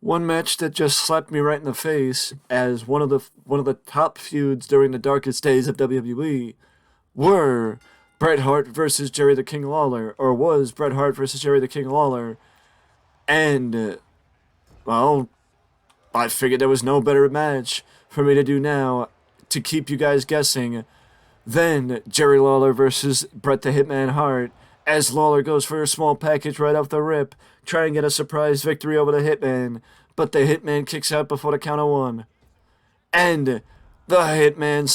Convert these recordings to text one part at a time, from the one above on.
One match that just slapped me right in the face as one of the top feuds during the darkest days of WWE were Bret Hart versus Jerry the King Lawler, or was Bret Hart versus Jerry the King Lawler, and well, I figured there was no better match for me to do now to keep you guys guessing than Jerry Lawler versus Bret the Hitman Hart, as Lawler goes for a small package right off the rip, try and get a surprise victory over the Hitman, but the Hitman kicks out before the count of one. And the Hitman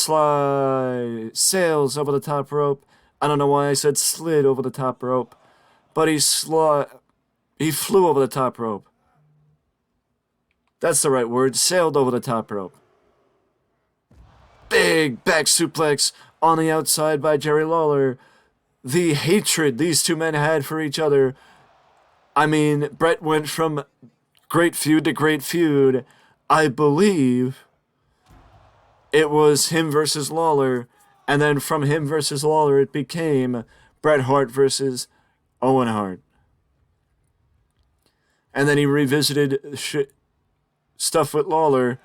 sails over the top rope. I don't know why I said slid over the top rope, but he flew over the top rope. That's the right word, sailed over the top rope. Big back suplex on the outside by Jerry Lawler. The hatred these two men had for each other. I mean, Bret went from great feud to great feud. I believe it was him versus Lawler, and then from him versus Lawler it became Bret Hart versus Owen Hart. And then he revisited stuff with Lawler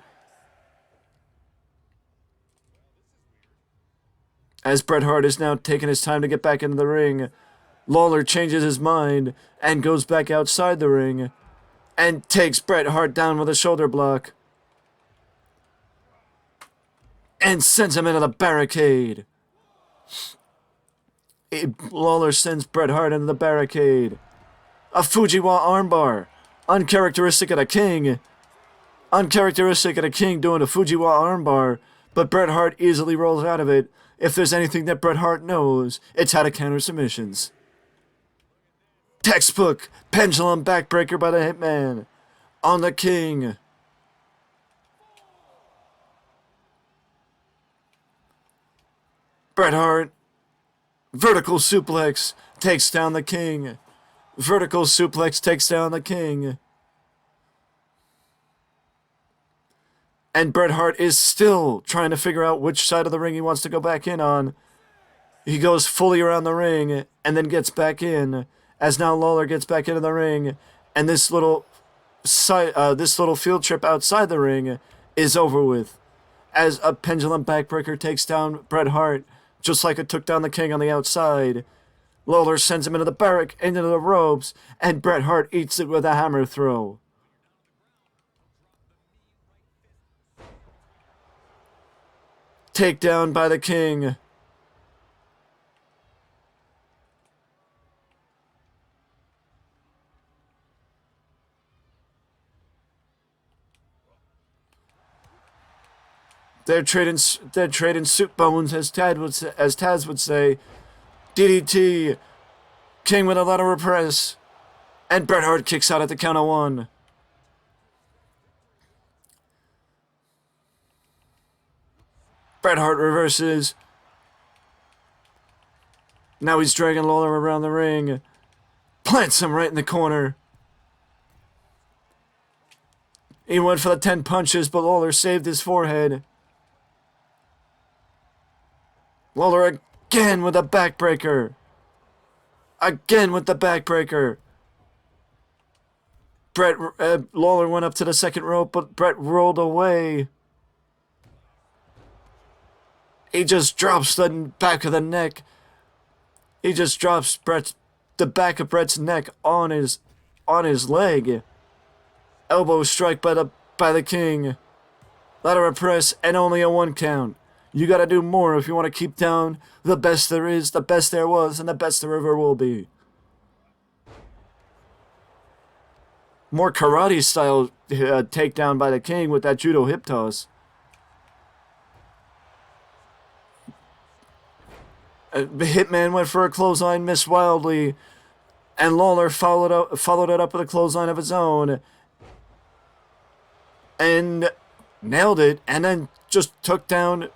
as Bret Hart is now taking his time to get back into the ring. Lawler changes his mind and goes back outside the ring and takes Bret Hart down with a shoulder block and sends him into the barricade. Lawler sends Bret Hart into the barricade. A Fujiwara armbar. Uncharacteristic of the King. Uncharacteristic of the King doing a Fujiwara armbar, but Bret Hart easily rolls out of it. If there's anything that Bret Hart knows, it's how to counter submissions. Textbook pendulum backbreaker by the Hitman on the King. Bret Hart, vertical suplex, takes down the King. Vertical suplex takes down the King. And Bret Hart is still trying to figure out which side of the ring he wants to go back in on. He goes fully around the ring and then gets back in, as now Lawler gets back into the ring, and this little field trip outside the ring is over with, as a pendulum backbreaker takes down Bret Hart, just like it took down the King on the outside. Lawler sends him into the ropes, and Bret Hart eats it with a hammer throw. Takedown by the King. They're trading soup bones, as Taz would say. DDT. King with a lateral press. And Bret Hart kicks out at the count of one. Bret Hart reverses. Now he's dragging Lawler around the ring. Plants him right in the corner. He went for the 10 punches, but Lawler saved his forehead. Lawler again with a backbreaker. Again with the backbreaker. Lawler went up to the second rope, but Bret rolled away. He just drops the back of the neck. He just drops the back of Bret's neck on his leg. Elbow strike by the King. Lateral press and only a 1 count. You gotta do more if you want to keep down the best there is, the best there was, and the best there ever will be. More karate style takedown by the King with that judo hip toss. The Hitman went for a clothesline, missed wildly, and Lawler followed it up with a clothesline of his own, and nailed it, and then just took down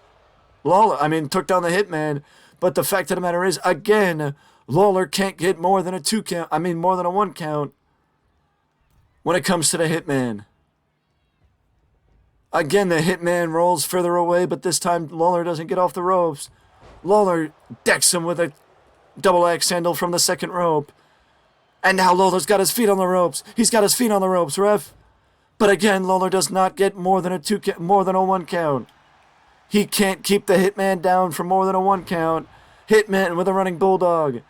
took down the Hitman. But the fact of the matter is, again, Lawler can't get more than more than a 1 count when it comes to the Hitman. Again, the Hitman rolls further away, but this time Lawler doesn't get off the ropes. Lawler decks him with a double axe handle from the second rope. And now Lawler's got his feet on the ropes. He's got his feet on the ropes, ref. But again, Lawler does not get more than a 1 count. He can't keep the Hitman down for more than a 1 count. Hitman with a running bulldog.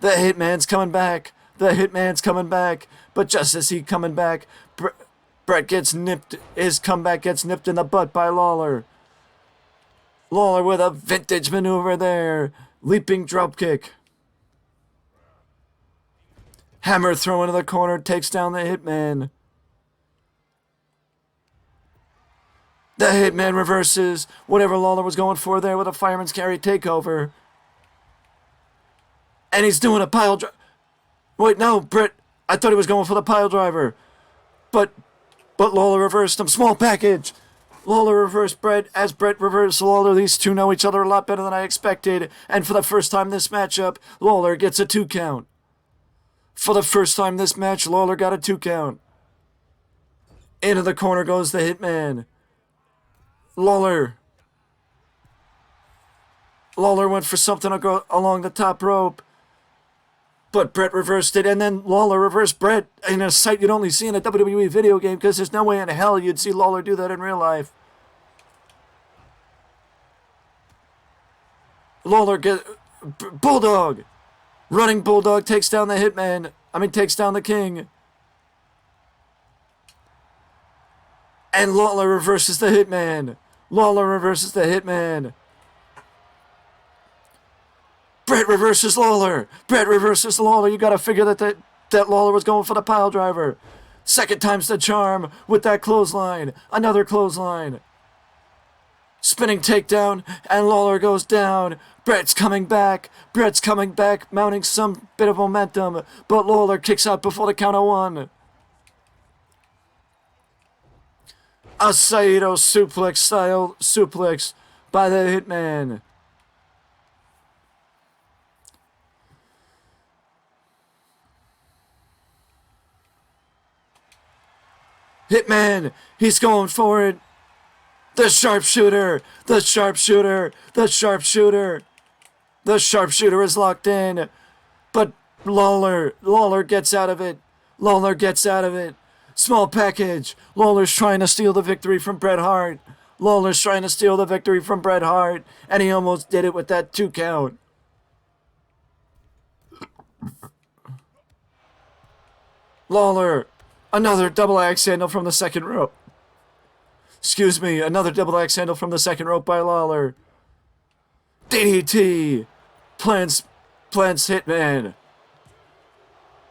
The Hitman's coming back. The Hitman's coming back. But just as he's coming back, Bret gets nipped. His comeback gets nipped in the butt by Lawler. Lawler with a vintage maneuver there. Leaping dropkick. Hammer throw into the corner. Takes down the Hitman. The Hitman reverses whatever Lawler was going for there with a fireman's carry takeover. And he's doing a pile driver. Wait, no, Bret. I thought he was going for the pile driver. But Lawler reversed him. Small package. Lawler reversed Bret. As Bret reversed Lawler, these two know each other a lot better than I expected. And for the first time this matchup, Lawler gets a 2 count. For the first time this match, Lawler got a 2 count. Into the corner goes the Hitman. Lawler went for something along the top rope. But Bret reversed it, and then Lawler reversed Bret in a sight you'd only see in a WWE video game, because there's no way in hell you'd see Lawler do that in real life. Lawler Bulldog. Running Bulldog takes down the Hitman. Takes down the King. And Lawler reverses the Hitman. Lawler reverses the Hitman. Bret reverses Lawler. Bret reverses Lawler. You gotta figure that Lawler was going for the pile driver. Second time's the charm with that clothesline. Another clothesline. Spinning takedown, and Lawler goes down. Bret's coming back. Bret's coming back, mounting some bit of momentum. But Lawler kicks out before the count of 1. A Saito suplex style suplex by the Hitman. Hitman, he's going for it. The sharpshooter, the sharpshooter, the sharpshooter. The sharpshooter is locked in. But Lawler gets out of it. Lawler gets out of it. Small package. Lawler's trying to steal the victory from Bret Hart. Lawler's trying to steal the victory from Bret Hart. And he almost did it with that 2 count. Lawler. Another double axe handle from the second rope. Excuse me. Another double axe handle from the second rope by Lawler. DDT. Plants Hitman.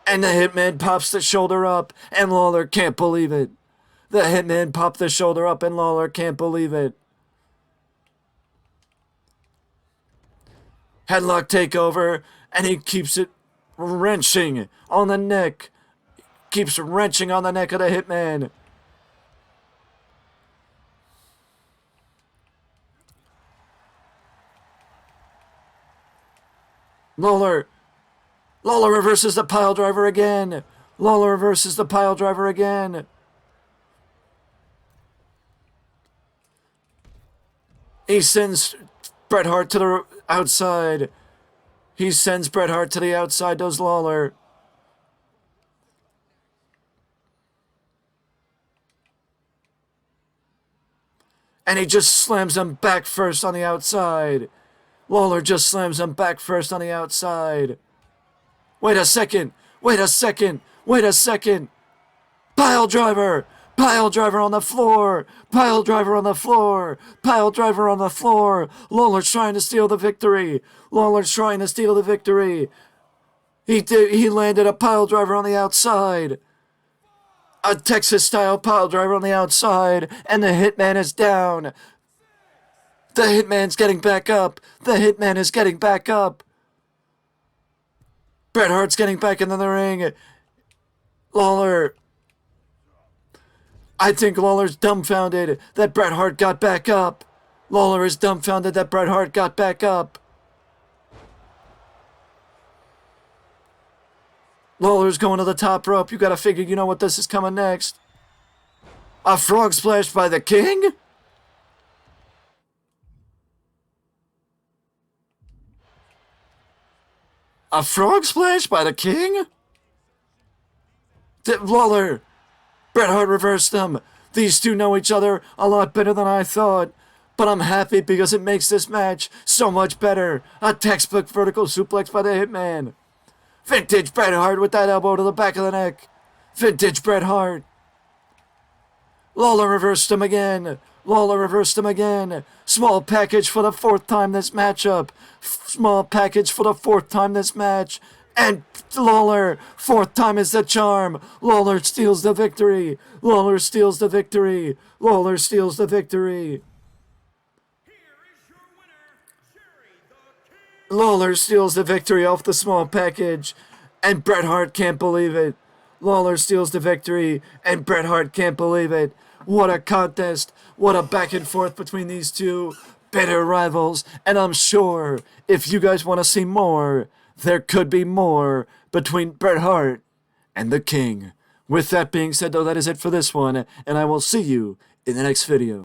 And the Hitman pops the shoulder up, and Lawler can't believe it. The Hitman popped the shoulder up, and Lawler can't believe it. Headlock takeover, and he keeps it wrenching on the neck. Keeps wrenching on the neck of the Hitman. Lawler reverses the pile driver again. Lawler reverses the pile driver again. He sends Bret Hart to the outside. He sends Bret Hart to the outside, does Lawler. And he just slams him back first on the outside. Lawler just slams him back first on the outside. Wait a second. Wait a second. Wait a second. Pile driver. Pile driver on the floor. Pile driver on the floor. Pile driver on the floor. Lawler's trying to steal the victory. Lawler's trying to steal the victory. He landed a pile driver on the outside. A Texas-style pile driver on the outside. And the Hitman is down. The Hitman's getting back up. The Hitman is getting back up. Bret Hart's getting back into the ring. Lawler. I think Lawler's dumbfounded that Bret Hart got back up. Lawler is dumbfounded that Bret Hart got back up. Lawler's going to the top rope. You gotta figure you know what this is coming next. A frog splash by the King? A frog splash by the King? Lawler Bret Hart reversed them. These two know each other a lot better than I thought. But I'm happy because it makes this match so much better. A textbook vertical suplex by the Hitman. Vintage Bret Hart with that elbow to the back of the neck. Vintage Bret Hart. Lawler reversed him again. Lawler reversed him again. Small package for the fourth time this matchup. Small package for the fourth time this match. And Lawler, fourth time is the charm. Lawler steals the victory. Lawler steals the victory. Lawler steals the victory. Lawler steals the victory off the small package. And Bret Hart can't believe it. Lawler steals the victory. And Bret Hart can't believe it. What a contest. What a back and forth between these two bitter rivals. And I'm sure if you guys want to see more, there could be more between Bret Hart and the King. With that being said, though, that is it for this one. And I will see you in the next video.